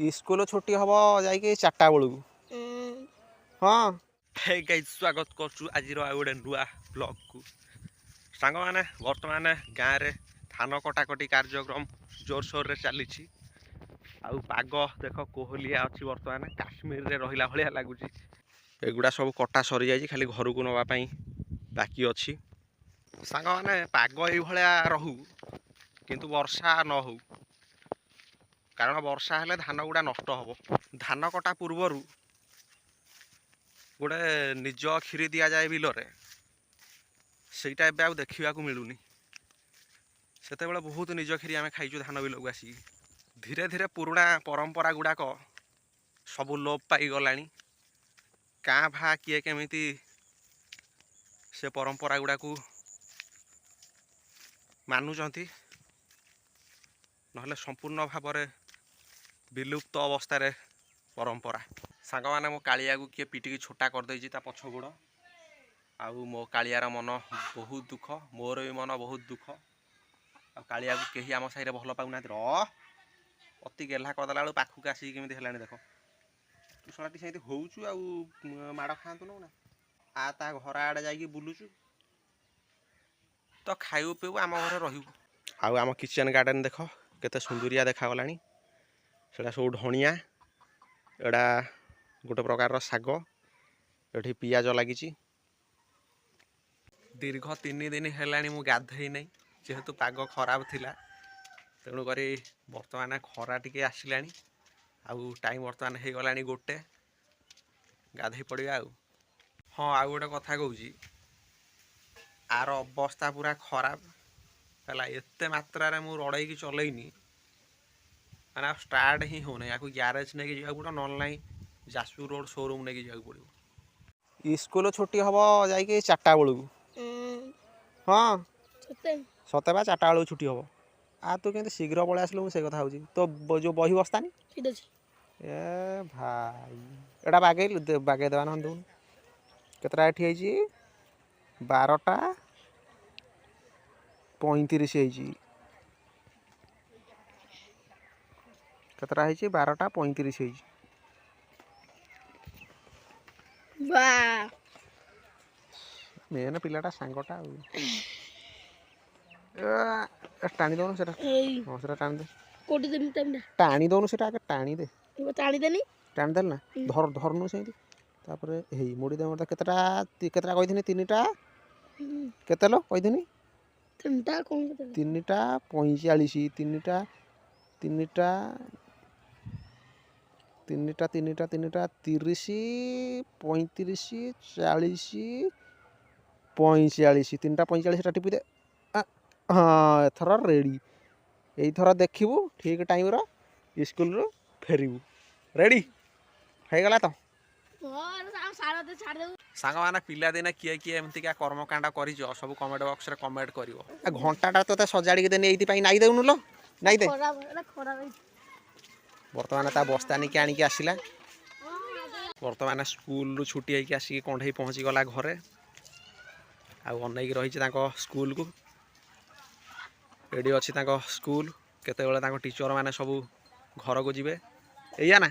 school छुट्टी हम जा 4टा बेलू हाँ हे गाइस स्वागत करछु आज गोटे नुआ ब्लॉग को सांग माने वर्तमान गाँव रे धान कटाकटी कार्यक्रम जोरसोर रे चली पाग देख कोहलिया अच्छी वर्तमान काश्मीर रे रहिला भलिया लागुची एगुड़ा सब कटा सरी जाई खाली घर को नवा पई बाकी अच्छी सांग माने पाग एई भलिया रहू किंतु वर्षा न हो कारण वर्षा हेले धान गुड़ा नष्ट हबो धान कटा पूर्वरु गोटे निज क्षीरी दि जाए बिलरे सेटा ए देखा मिलूनी से बहुत निज क्षीरी आम खाइचु धान बिल को आसिक धीरे धीरे पुराणा परंपरा गुड़ाक सबू लोप पाईगला काँ भा किए केमिति से परंपरा गुड़ा को मानुचंती नहले संपूर्ण भाव विलुप्त अवस्था परंपरा सांग मैंने मो कालिया को किए पिटिकी छोटा करदे पछ गोड़ आउ मो कालियार मन बहुत दुख मोर भी मन बहुत दुख आ कालिया को कहीं आम साई भल पाऊना अति गेला करदेला बेलू पाखक आसिक केमी है देख तू शलाटी से होचु आ माड़ खातु ना आ ता घर आड़े जा बुलुचु तो खाइबू पीबू आम घर रही आम किचेन गार्डन देख केते सुंदरिया देखा गलानी सेटा सब ढणिया एड़ा गोटे प्रकार साग ये पियाज लगी दीर्घ 3 दिन है मु गाधई नहीं जेहेतु पाग खराब थिला तेणुक बर्तमान खरा टिके आसला आउ टाइम बर्तमान हो गला गोटे गाधई पड़ा हाँ आउ गोटे कथा कहूँ आर अवस्था पूरा खराब है एते मात्रा मु रड़े चलैनी मैंने स्टार्ट ही होना या ग्यारेज नहीं जावाक पड़ो ना जाजपुर रोड शोरूम नहीं जावाक पड़ो स्कूल छुट्टी हम जा 4टा बेलू हाँ सते बा 4टा बेलू छुट्टी हम आ तू के शीघ्र पलि आसलु से कथा हूँ तो जो बही बस्तानी ए भाई एटा बागे बागे देवा ना दून केतटा एठी 12टा 35 केतटा 12टा 35 मेन पिलाटा सांगटा टाणी दौन से हाँ से टाणी दे टाणी दौन से टाणी दे टाणी देल ना धर धरनु से मुड़ी दे मतलब केतटा केतटा कही 3टा केते लो कही 3टा 45 3टा 3टा 3टा 3टा 3टा 30 35 40 45 3टा 45 टिपी दे हाँ एथर रेडी यही देखू ठीक टाइम रो स्कूल रू फेरबू रेडी हो गला तो सांग मैंने पिला दिने किए किए एमती क्या कर्मकांड कर सब कमेंट बॉक्स रे कमेंट कर घंटाटा तो सजाड़ी देने ये नाई देनु लो नाई दे बर्तमान ता बस्तानी के आनिक आसला बर्तमान स्कूल रू छुट्टी होगी आसिक कंढई पहुँची गला घरे आनक रही स्कूल को एडी अच्छी स्कूल केते टीचर माने सब घर को जीवे एया ना